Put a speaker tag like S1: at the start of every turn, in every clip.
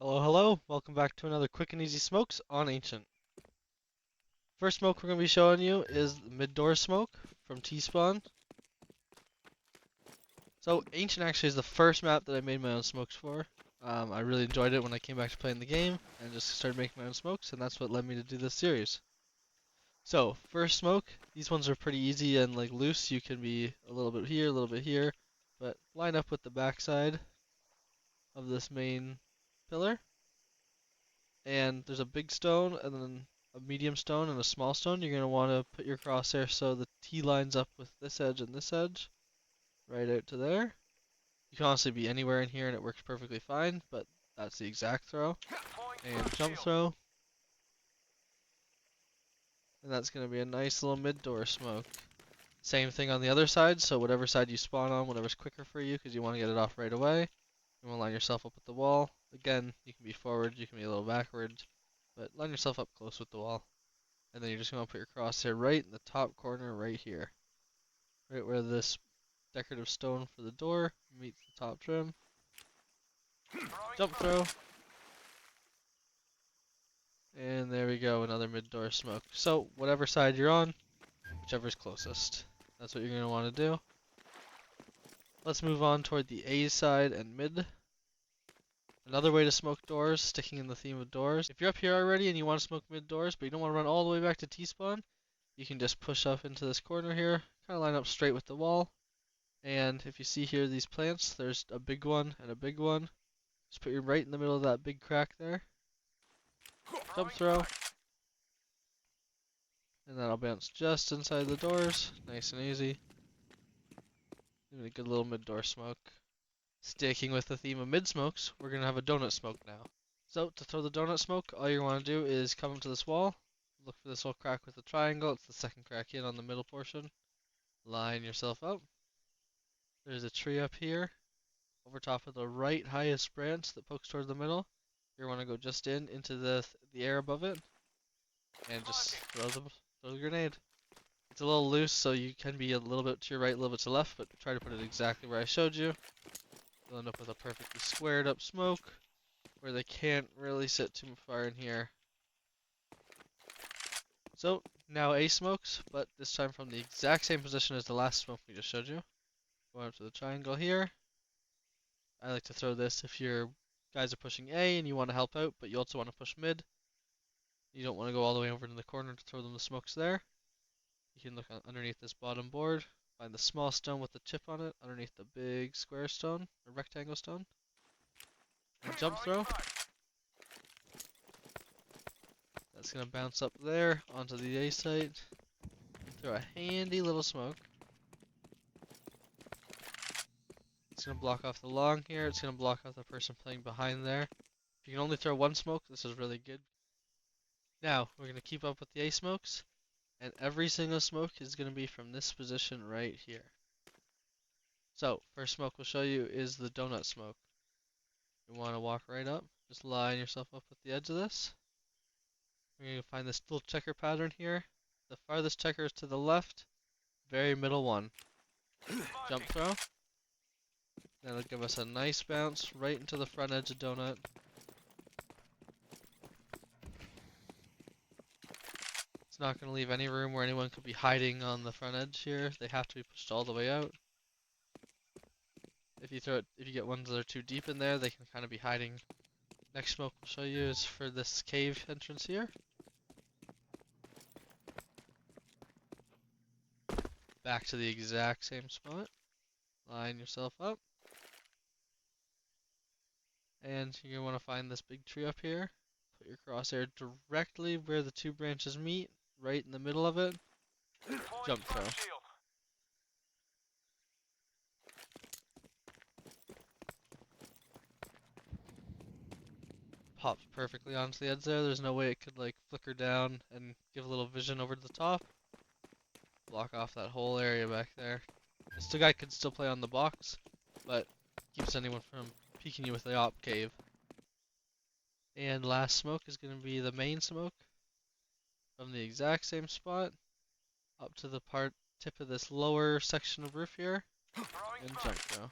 S1: Hello, hello. Welcome back to another Quick and Easy Smokes on Ancient. First smoke we're going to be showing you is the mid-door smoke from T-Spawn. So, Ancient actually is the first map that I made my own smokes for. I really enjoyed it when I came back to playing the game and just started making my own smokes, and that's what led me to do this series. So, first smoke, these ones are pretty easy and like loose. You can be a little bit here, a little bit here, but line up with the backside of this main pillar. And there's a big stone and then a medium stone and a small stone. You're going to want to put your crosshair so the T lines up with this edge and this edge, right out to there. You can honestly be anywhere in here and it works perfectly fine, but that's the exact throw. And jump throw. And that's going to be a nice little mid-door smoke. Same thing on the other side, so whatever side you spawn on, whatever's quicker for you, because you want to get it off right away. You want to line yourself up with the wall. Again, you can be forward, you can be a little backwards, but line yourself up close with the wall. And then you're just going to put your crosshair right in the top corner right here. Right where this decorative stone for the door meets the top trim. Jump throw. And there we go, another mid-door smoke. So, whatever side you're on, whichever's closest. That's what you're going to want to do. Let's move on toward the A side and mid. Another way to smoke doors, sticking in the theme of doors. If you're up here already and you want to smoke mid doors, but you don't want to run all the way back to T-spawn, you can just push up into this corner here, kind of line up straight with the wall. And if you see here these plants, there's a big one and a big one. Just put your right in the middle of that big crack there. Jump throw. And that'll bounce just inside the doors. Nice and easy. Give it a good little mid-door smoke. Sticking with the theme of mid-smokes, we're going to have a donut smoke now. So, to throw the donut smoke, all you want to do is come up to this wall. Look for this little crack with the triangle. It's the second crack in on the middle portion. Line yourself up. There's a tree up here. Over top of the right highest branch that pokes toward the middle. You want to go just into the air above it, and just throw the grenade. It's a little loose, so you can be a little bit to your right, a little bit to the left, but try to put it exactly where I showed you. You'll end up with a perfectly squared up smoke, where they can't really sit too far in here. So, now A smokes, but this time from the exact same position as the last smoke we just showed you. Going up to the triangle here. I like to throw this if your guys are pushing A and you want to help out, but you also want to push mid. You don't want to go all the way over to the corner to throw them the smokes there. You can look underneath this bottom board, find the small stone with the chip on it underneath the big square stone, or rectangle stone. And jump throw. That's going to bounce up there onto the A site. Throw a handy little smoke. It's going to block off the long here. It's going to block off the person playing behind there. If you can only throw one smoke, this is really good. Now, we're going to keep up with the A smokes. And every single smoke is going to be from this position right here. So, first smoke we'll show you is the donut smoke. You want to walk right up. Just line yourself up with the edge of this. We're going to find this little checker pattern here. The farthest checker is to the left. Very middle one. Jump throw. That'll give us a nice bounce right into the front edge of donut. It's not going to leave any room where anyone could be hiding on the front edge here. They have to be pushed all the way out. If you get ones that are too deep in there, they can kind of be hiding. Next smoke we'll show you is for this cave entrance here. Back to the exact same spot. Line yourself up. And you're going to want to find this big tree up here. Put your crosshair directly where the two branches meet, right in the middle of it. Jump throw. Pops perfectly onto the edge there. There's no way it could like flicker down and give a little vision over to the top. Block off that whole area back there. This guy could still play on the box, but keeps anyone from peeking you with the op cave. And last smoke is going to be the main smoke. From the exact same spot, up to the tip of this lower section of roof here, and jump throw.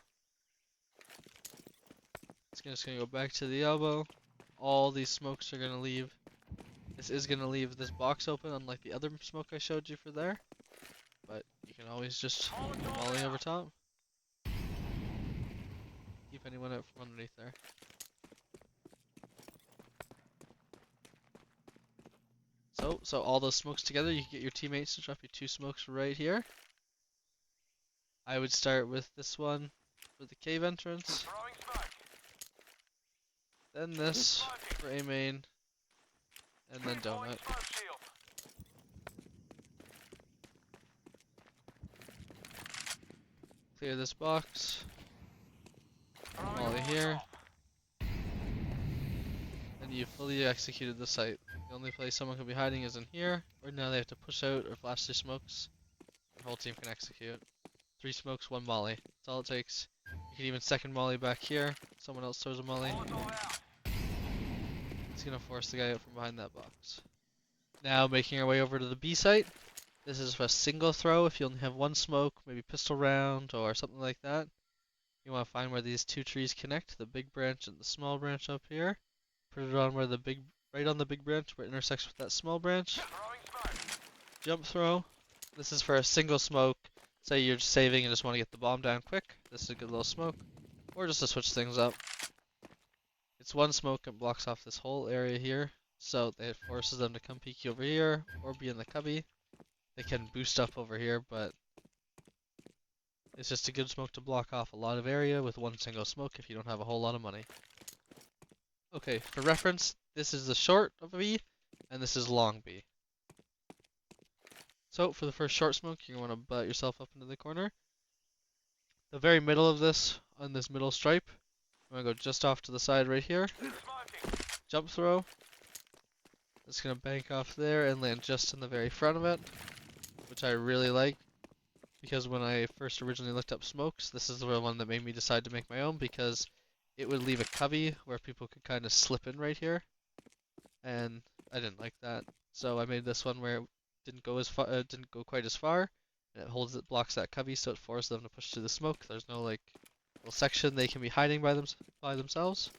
S1: It's just going to go back to the elbow, all these smokes are going to leave. This is going to leave this box open, unlike the other smoke I showed you for there. But you can always just volley over top. Keep anyone out from underneath there. So all those smokes together, you can get your teammates to drop you 2 smokes right here. I would start with this one for the cave entrance. Then this for A main. And then donut. Clear this box. Molly here. And you fully executed the site. The only place someone can be hiding is in here, or now they have to push out or flash their smokes. Your whole team can execute. 3 smokes, 1 molly. That's all it takes. You can even second molly back here. Someone else throws a molly. It's gonna force the guy out from behind that box. Now making our way over to the B site. This is for a single throw if you only have 1 smoke, maybe pistol round or something like that. You want to find where these 2 trees connect, the big branch and the small branch up here. Put it on where right on the big branch where it intersects with that small branch. Jump throw. This is for a single smoke. Say you're just saving and just want to get the bomb down quick. This is a good little smoke. Or just to switch things up. It's 1 smoke and blocks off this whole area here. So it forces them to come peek you over here or be in the cubby. They can boost up over here, but it's just a good smoke to block off a lot of area with 1 single smoke if you don't have a whole lot of money. Okay, for reference, this is the short of B, and this is long B. So for the first short smoke, you're going to want to butt yourself up into the corner. The very middle of this, on this middle stripe, I'm going to go just off to the side right here. Jump throw. It's going to bank off there and land just in the very front of it, which I really like. Because when I first originally looked up smokes, this is the one that made me decide to make my own, because it would leave a cubby where people could kind of slip in right here, and I didn't like that. So I made this one where it didn't go quite as far, and it blocks that cubby, so it forces them to push through the smoke. There's no like little section they can be hiding by themselves.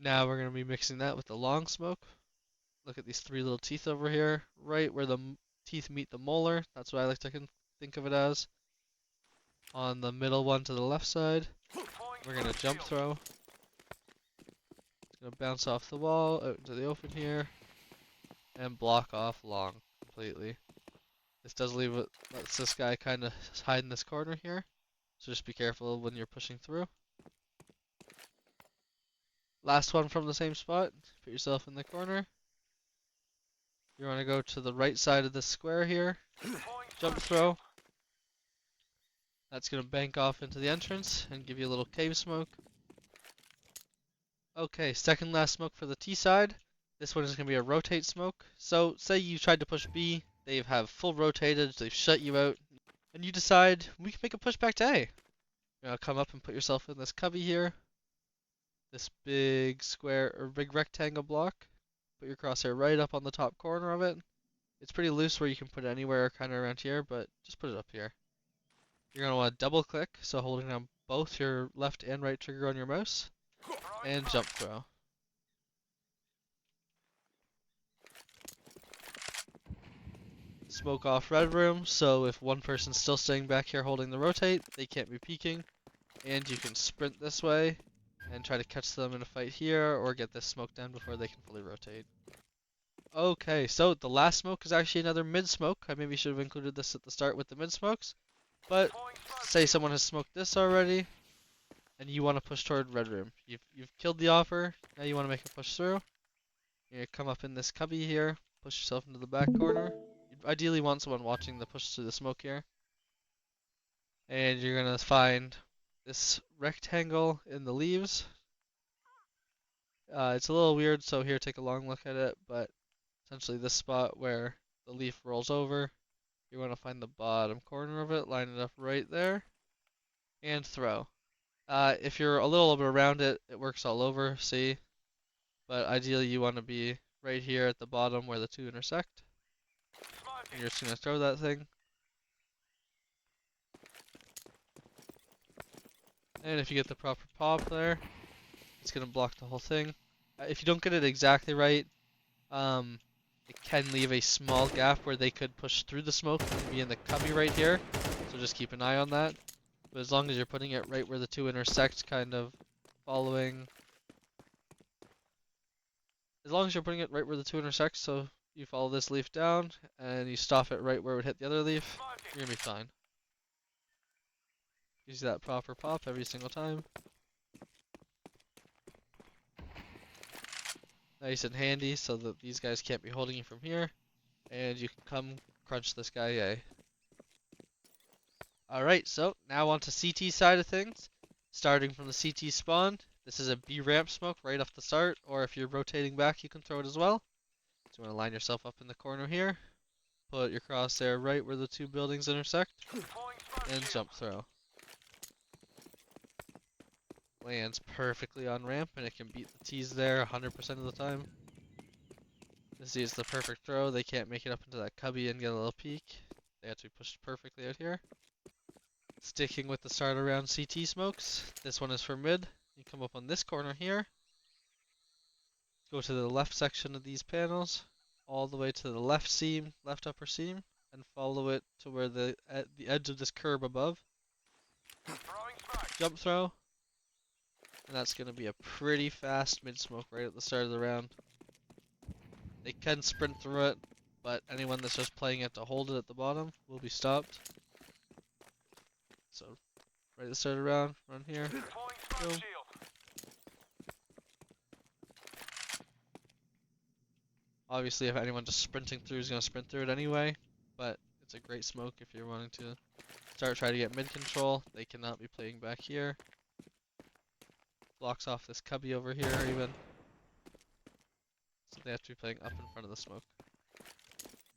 S1: Now we're gonna be mixing that with the long smoke. Look at these 3 little teeth over here, right where the teeth meet the molar. That's what I like to think of it as. On the middle one to the left side, we're gonna jump throw. It's gonna bounce off the wall out into the open here, and block off long completely. This does lets this guy kind of hide in this corner here, so just be careful when you're pushing through. Last one from the same spot. Put yourself in the corner. You want to go to the right side of this square here. Jump throw. That's going to bank off into the entrance and give you a little cave smoke. Okay, second last smoke for the T side. This one is going to be a rotate smoke. So, say you tried to push B, they have full rotated, they've shut you out, and you decide, we can make a push back to A. You're going to come up and put yourself in this cubby here. This big square, or big rectangle block. Put your crosshair right up on the top corner of it. It's pretty loose where you can put it anywhere kind of around here, but just put it up here. You're going to want to double click, so holding down both your left and right trigger on your mouse, and jump throw. Smoke off red room, so if one person's still staying back here holding the rotate, they can't be peeking, and you can sprint this way and try to catch them in a fight here, or get this smoke down before they can fully rotate. Okay, so the last smoke is actually another mid smoke. I maybe should have included this at the start with the mid smokes, but say someone has smoked this already, and you want to push toward red room. You've killed the offer, now you want to make a push through. You're gonna come up in this cubby here, push yourself into the back corner. You'd ideally want someone watching the push through the smoke here. And you're gonna find this rectangle in the leaves. It's a little weird, so here, take a long look at it, but essentially this spot where the leaf rolls over, you want to find the bottom corner of it, line it up right there, and throw. If you're a little bit around it, it works all over, see? But ideally you want to be right here at the bottom where the 2 intersect. And you're just going to throw that thing. And if you get the proper pop there, It's gonna block the whole thing. If you don't get it exactly right, it can leave a small gap where they could push through the smoke and be in the cubby right here. So just keep an eye on that. But as long as you're putting it right where the two intersect, kind of following. As long as you're putting it right where the two intersect, so you follow this leaf down and you stop it right where it would hit the other leaf, you're gonna be fine. Use that proper pop every single time. Nice and handy so that these guys can't be holding you from here. And you can come crunch this guy, yay. Alright, so now on to CT side of things. Starting from the CT spawn, this is a B ramp smoke right off the start, or if you're rotating back, you can throw it as well. So you want to line yourself up in the corner here, put your crosshair right where the two buildings intersect, and jump throw. Lands perfectly on ramp, and it can beat the T's there 100% of the time. This is the perfect throw. They can't make it up into that cubby and get a little peek. They have to be pushed perfectly out here. Sticking with the start around CT smokes. This one is for mid. You come up on this corner here. Go to the left section of these panels, all the way to the left seam, left upper seam, and follow it to where the edge of this curb above. Jump throw. And that's going to be a pretty fast mid smoke right at the start of the round. They can sprint through it, but anyone that's just playing it to hold it at the bottom will be stopped. So, right at the start of the round, run here. Boom. Obviously, if anyone just sprinting through is going to sprint through it anyway, but it's a great smoke if you're wanting to try to get mid control. They cannot be playing back here. Blocks off this cubby over here even. So they have to be playing up in front of the smoke.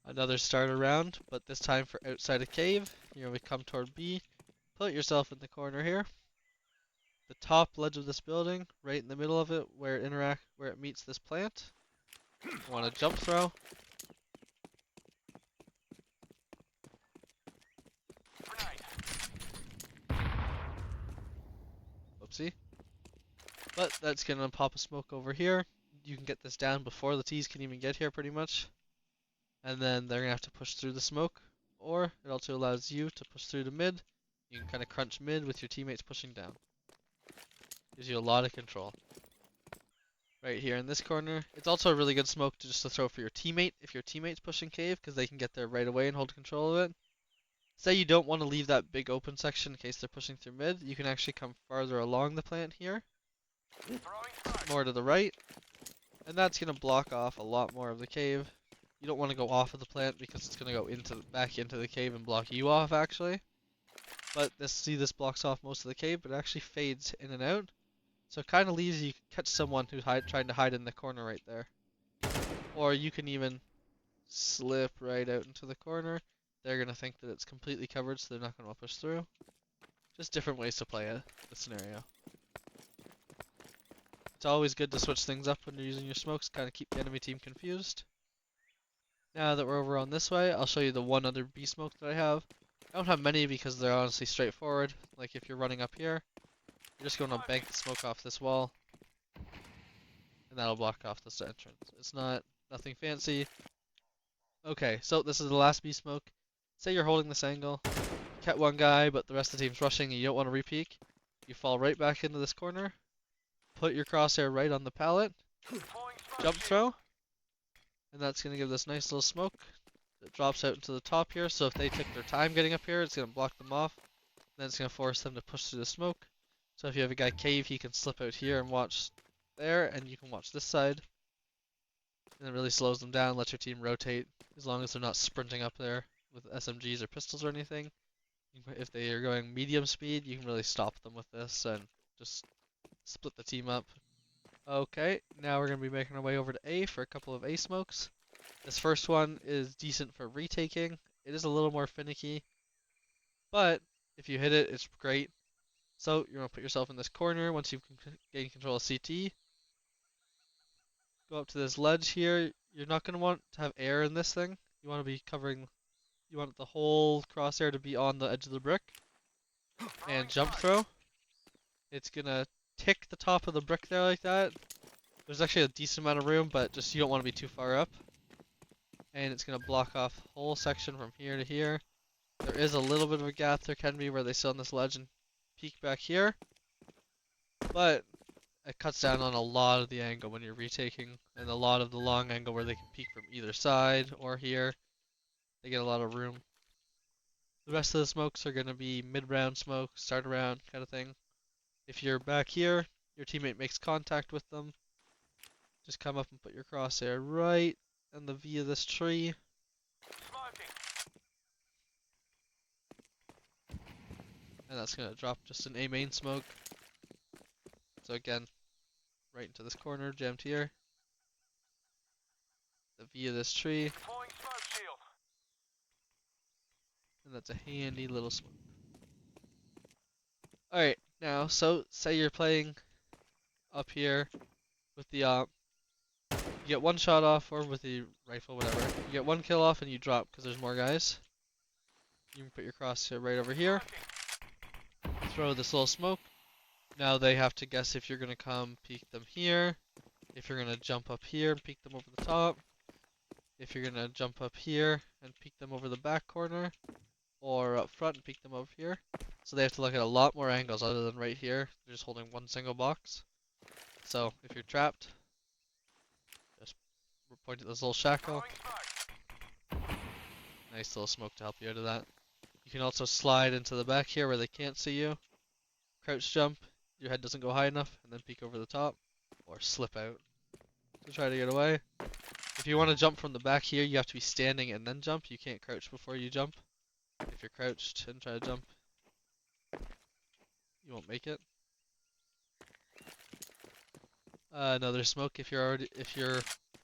S1: Another starter round, but this time for outside a cave. You're going to come toward B. Put yourself in the corner here. The top ledge of this building, right in the middle of it, where it meets this plant. You want to jump throw. Whoopsie. But that's going to pop a smoke over here. You can get this down before the T's can even get here pretty much. And then they're going to have to push through the smoke. Or it also allows you to push through to mid. You can kind of crunch mid with your teammates pushing down. Gives you a lot of control. Right here in this corner. It's also a really good smoke to just to throw for your teammate if your teammate's pushing cave, because they can get there right away and hold control of it. Say you don't want to leave that big open section in case they're pushing through mid, you can actually come farther along the plant here. More to the right. And that's going to block off a lot more of the cave. You don't want to go off of the plant because it's going to go back into the cave and block you off actually. But this blocks off most of the cave, but it actually fades in and out. So it kind of leaves you catch someone who's trying to hide in the corner right there. Or you can even slip right out into the corner. They're going to think that it's completely covered, so they're not going to push through. Just different ways to play the scenario. It's always good to switch things up when you're using your smokes, kind of keep the enemy team confused. Now that we're over on this way, I'll show you the one other B smoke that I have. I don't have many because they're honestly straightforward. Like if you're running up here, you're just going to bank the smoke off this wall. And that'll block off this entrance. It's nothing fancy. Okay, so this is the last B smoke. Say you're holding this angle. You kept one guy, but the rest of the team's rushing and you don't want to re-peek. You fall right back into this corner. Put your crosshair right on the pallet. Jump throw. And that's going to give this nice little smoke. It drops out into the top here, so if they take their time getting up here, it's going to block them off. Then it's going to force them to push through the smoke. So if you have a guy cave, he can slip out here and watch there, and you can watch this side. And it really slows them down, lets your team rotate, as long as they're not sprinting up there with SMGs or pistols or anything. If they are going medium speed, you can really stop them with this and just split the team up. Okay, now we're going to be making our way over to A for a couple of A smokes. This first one is decent for retaking. It is a little more finicky, but if you hit it, it's great. So you're going to put yourself in this corner once you've gained control of CT. Go up to this ledge here. You're not going to want to have air in this thing. You want to be covering, you want the whole crosshair to be on the edge of the brick. And jump throw. It's going to tick the top of the brick there like that, there's actually a decent amount of room, but just you don't want to be too far up. And it's going to block off the whole section from here to here. There is a little bit of a gap there can be where they sit on this ledge and peek back here. But it cuts down on a lot of the angle when you're retaking, and a lot of the long angle where they can peek from either side or here. They get a lot of room. The rest of the smokes are going to be mid-round smoke, start around kind of thing. If you're back here, your teammate makes contact with them. Just come up and put your crosshair right in the V of this tree. And that's going to drop just an A main smoke. So again, right into this corner, jammed here. The V of this tree. And that's a handy little smoke. Alright, now, so say you're playing up here with the you get one shot off, or with the rifle, whatever. You get one kill off and you drop because there's more guys. You can put your crosshair right over here. Throw this little smoke. Now they have to guess if you're going to come peek them here, if you're going to jump up here and peek them over the top, if you're going to jump up here and peek them over the back corner, or up front and peek them over here. So they have to look at a lot more angles other than right here. They're just holding one single box. So if you're trapped, just point at this little shackle. Nice little smoke to help you out of that. You can also slide into the back here where they can't see you. Crouch jump, your head doesn't go high enough, and then peek over the top. Or slip out to try to get away. If you want to jump from the back here, you have to be standing and then jump. You can't crouch before you jump. If you're crouched and try to jump, you won't make it. Another smoke if you're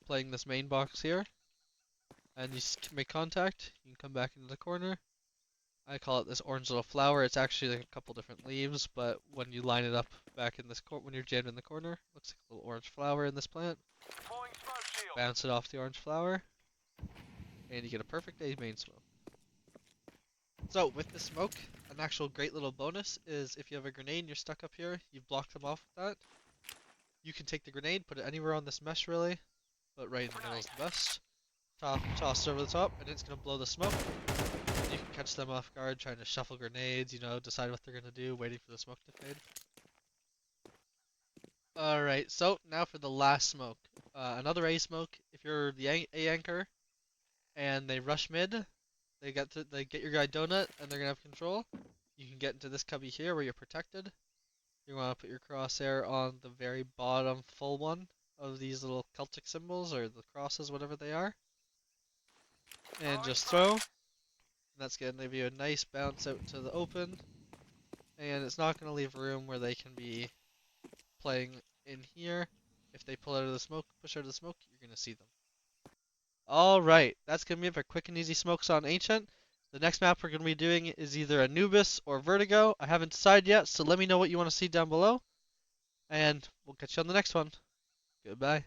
S1: playing this main box here, and you make contact, you can come back into the corner. I call it this orange little flower. It's actually like a couple different leaves, but when you line it up back in this when you're jammed in the corner, it looks like a little orange flower in this plant. Bounce it off the orange flower, and you get a perfect A main smoke. So with the smoke, an actual great little bonus is if you have a grenade and you're stuck up here, you block them off with that. You can take the grenade, put it anywhere on this mesh really, but right in the middle is the best. Toss it over the top, and it's going to blow the smoke. You can catch them off guard trying to shuffle grenades, you know, decide what they're going to do, waiting for the smoke to fade. Alright, so now for the last smoke. Another A smoke. If you're the A anchor and they rush mid, they get your guy donut and they're going to have control. You can get into this cubby here where you're protected. You want to put your crosshair on the very bottom full one of these little Celtic symbols, or the crosses, whatever they are. And just throw. And that's going to give you a nice bounce out to the open. And it's not going to leave room where they can be playing in here. If they pull out of the smoke, push out of the smoke, you're going to see them. Alright, that's going to be it for Quick and Easy Smokes on Ancient. The next map we're going to be doing is either Anubis or Vertigo. I haven't decided yet, so let me know what you want to see down below. And we'll catch you on the next one. Goodbye.